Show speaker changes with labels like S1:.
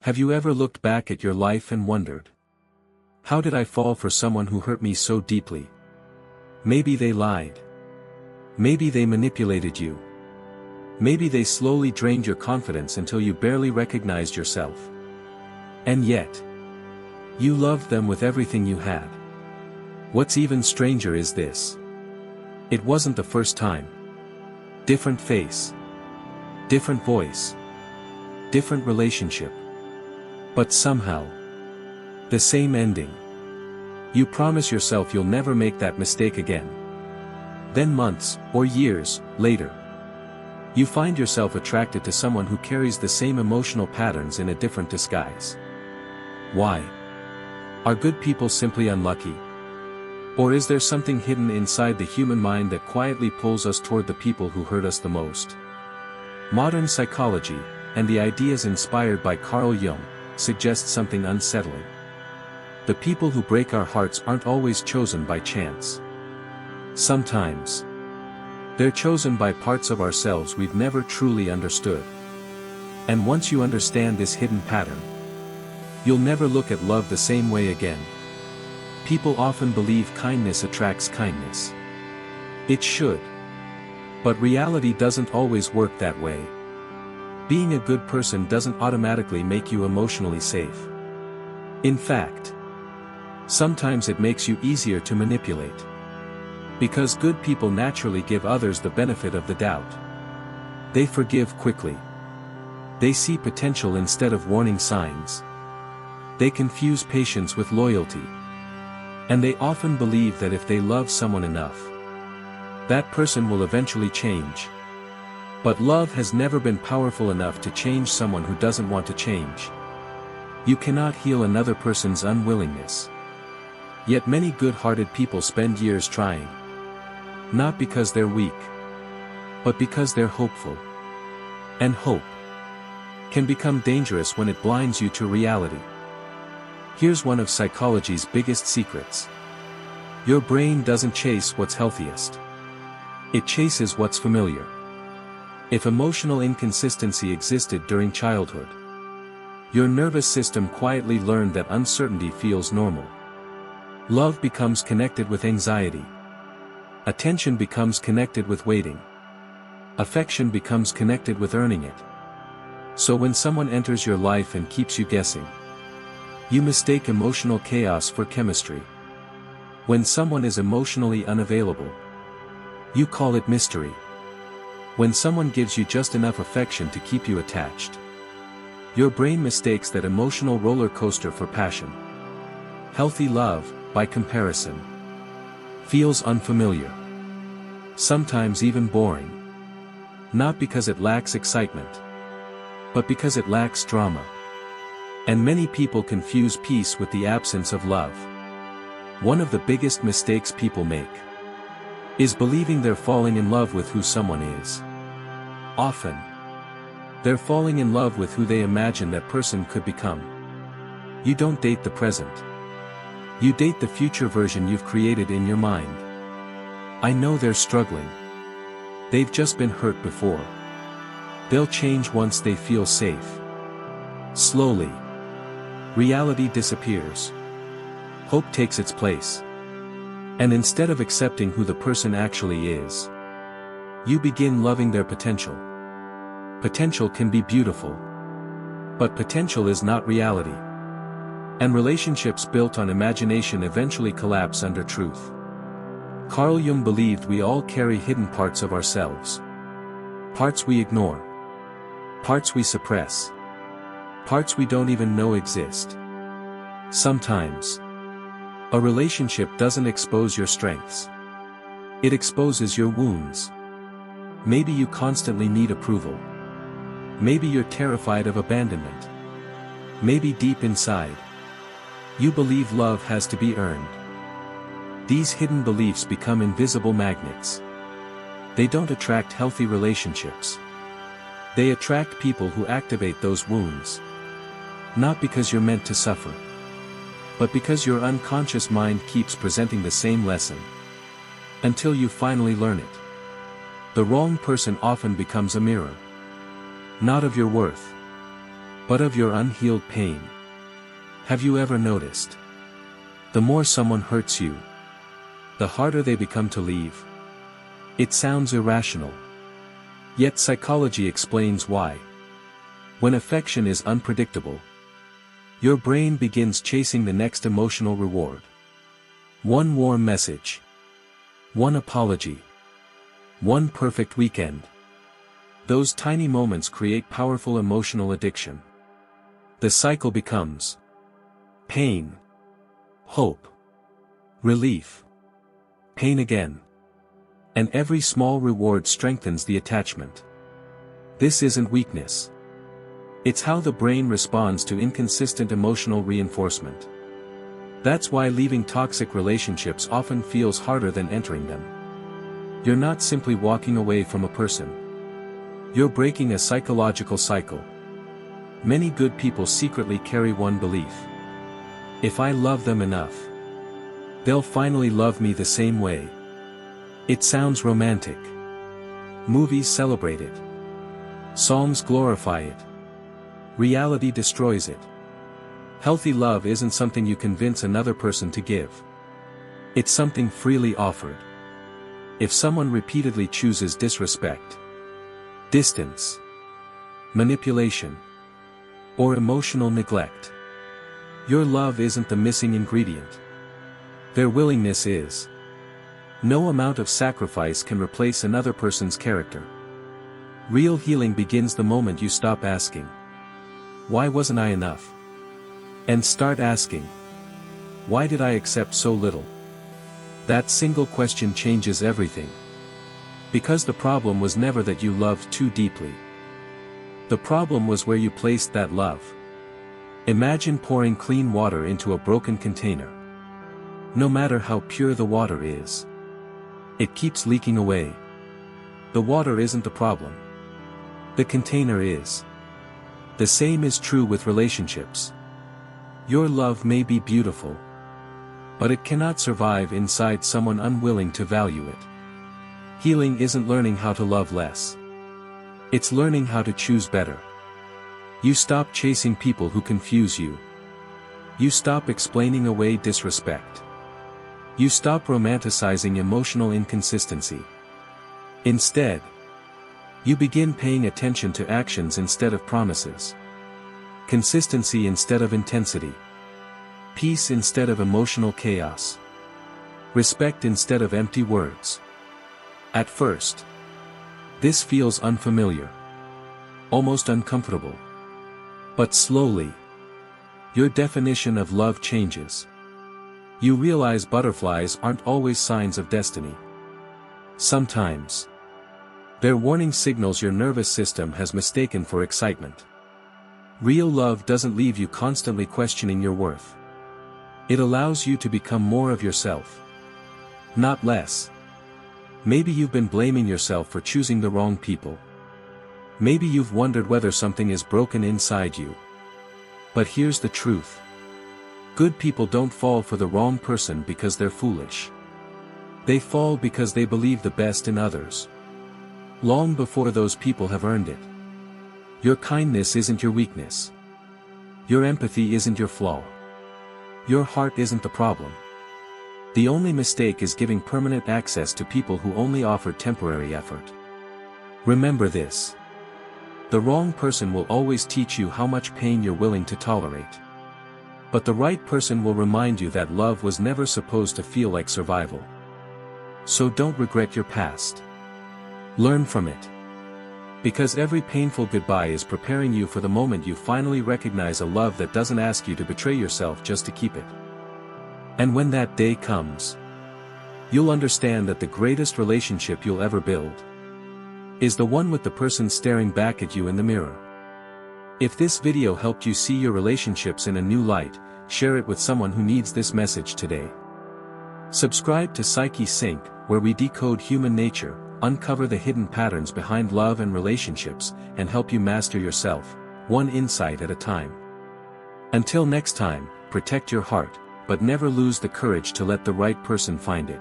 S1: Have you ever looked back at your life and wondered, how did I fall for someone who hurt me so deeply? Maybe they lied. Maybe they manipulated you. Maybe they slowly drained your confidence until you barely recognized yourself. And yet, you loved them with everything you had. What's even stranger is this. It wasn't the first time. Different face. Different voice. Different relationship. But somehow, the same ending. You promise yourself you'll never make that mistake again. Then months, or years, later, you find yourself attracted to someone who carries the same emotional patterns in a different disguise. Why? Are good people simply unlucky? Or is there something hidden inside the human mind that quietly pulls us toward the people who hurt us the most? Modern psychology, and the ideas inspired by Carl Jung, suggest something unsettling. The people who break our hearts aren't always chosen by chance. Sometimes, they're chosen by parts of ourselves we've never truly understood. And once you understand this hidden pattern, you'll never look at love the same way again. People often believe kindness attracts kindness. It should. But reality doesn't always work that way. Being a good person doesn't automatically make you emotionally safe. In fact, sometimes it makes you easier to manipulate. Because good people naturally give others the benefit of the doubt. They forgive quickly. They see potential instead of warning signs. They confuse patience with loyalty. And they often believe that if they love someone enough, that person will eventually change. But love has never been powerful enough to change someone who doesn't want to change. You cannot heal another person's unwillingness. Yet many good-hearted people spend years trying. Not because they're weak, but because they're hopeful. And hope can become dangerous when it blinds you to reality. Here's one of psychology's biggest secrets. Your brain doesn't chase what's healthiest. It chases what's familiar. If emotional inconsistency existed during childhood, your nervous system quietly learned that uncertainty feels normal. Love becomes connected with anxiety. Attention becomes connected with waiting. Affection becomes connected with earning it. So when someone enters your life and keeps you guessing, you mistake emotional chaos for chemistry. When someone is emotionally unavailable, you call it mystery. When someone gives you just enough affection to keep you attached, your brain mistakes that emotional roller coaster for passion. Healthy love, by comparison, feels unfamiliar. Sometimes even boring. Not because it lacks excitement, but because it lacks drama. And many people confuse peace with the absence of love. One of the biggest mistakes people make is believing they're falling in love with who someone is. Often, they're falling in love with who they imagine that person could become. You don't date the present. You date the future version you've created in your mind. I know they're struggling. They've just been hurt before. They'll change once they feel safe. Slowly, reality disappears. Hope takes its place. And instead of accepting who the person actually is, you begin loving their potential. Potential can be beautiful. But potential is not reality. And relationships built on imagination eventually collapse under truth. Carl Jung believed we all carry hidden parts of ourselves. Parts we ignore. Parts we suppress. Parts we don't even know exist. Sometimes, a relationship doesn't expose your strengths. It exposes your wounds. Maybe you constantly need approval. Maybe you're terrified of abandonment. Maybe deep inside, you believe love has to be earned. These hidden beliefs become invisible magnets. They don't attract healthy relationships. They attract people who activate those wounds. Not because you're meant to suffer, but because your unconscious mind keeps presenting the same lesson. Until you finally learn it. The wrong person often becomes a mirror. Not of your worth, but of your unhealed pain. Have you ever noticed? The more someone hurts you, the harder they become to leave. It sounds irrational. Yet psychology explains why. When affection is unpredictable, your brain begins chasing the next emotional reward. One warm message. One apology. One perfect weekend. Those tiny moments create powerful emotional addiction. The cycle becomes pain, hope, relief, pain again. And every small reward strengthens the attachment. This isn't weakness. It's how the brain responds to inconsistent emotional reinforcement. That's why leaving toxic relationships often feels harder than entering them. You're not simply walking away from a person. You're breaking a psychological cycle. Many good people secretly carry one belief. If I love them enough, they'll finally love me the same way. It sounds romantic. Movies celebrate it. Songs glorify it. Reality destroys it. Healthy love isn't something you convince another person to give. It's something freely offered. If someone repeatedly chooses disrespect, distance, manipulation, or emotional neglect, your love isn't the missing ingredient. Their willingness is. No amount of sacrifice can replace another person's character. Real healing begins the moment you stop asking, "Why wasn't I enough?" and start asking, "Why did I accept so little?" That single question changes everything. Because the problem was never that you loved too deeply. The problem was where you placed that love. Imagine pouring clean water into a broken container. No matter how pure the water is, it keeps leaking away. The water isn't the problem. The container is. The same is true with relationships. Your love may be beautiful, but it cannot survive inside someone unwilling to value it. Healing isn't learning how to love less. It's learning how to choose better. You stop chasing people who confuse you. You stop explaining away disrespect. You stop romanticizing emotional inconsistency. Instead, you begin paying attention to actions instead of promises. Consistency instead of intensity. Peace instead of emotional chaos. Respect instead of empty words. At first, this feels unfamiliar. Almost uncomfortable. But slowly, your definition of love changes. You realize butterflies aren't always signs of destiny. Sometimes, they're warning signals your nervous system has mistaken for excitement. Real love doesn't leave you constantly questioning your worth. It allows you to become more of yourself. Not less. Maybe you've been blaming yourself for choosing the wrong people. Maybe you've wondered whether something is broken inside you. But here's the truth. Good people don't fall for the wrong person because they're foolish. They fall because they believe the best in others. Long before those people have earned it. Your kindness isn't your weakness. Your empathy isn't your flaw. Your heart isn't the problem. The only mistake is giving permanent access to people who only offer temporary effort. Remember this. The wrong person will always teach you how much pain you're willing to tolerate. But the right person will remind you that love was never supposed to feel like survival. So don't regret your past. Learn from it. Because every painful goodbye is preparing you for the moment you finally recognize a love that doesn't ask you to betray yourself just to keep it. And when that day comes, you'll understand that the greatest relationship you'll ever build is the one with the person staring back at you in the mirror. If this video helped you see your relationships in a new light, share it with someone who needs this message today. Subscribe to Psyche Sync, where we decode human nature, uncover the hidden patterns behind love and relationships, and help you master yourself, one insight at a time. Until next time, protect your heart, but never lose the courage to let the right person find it.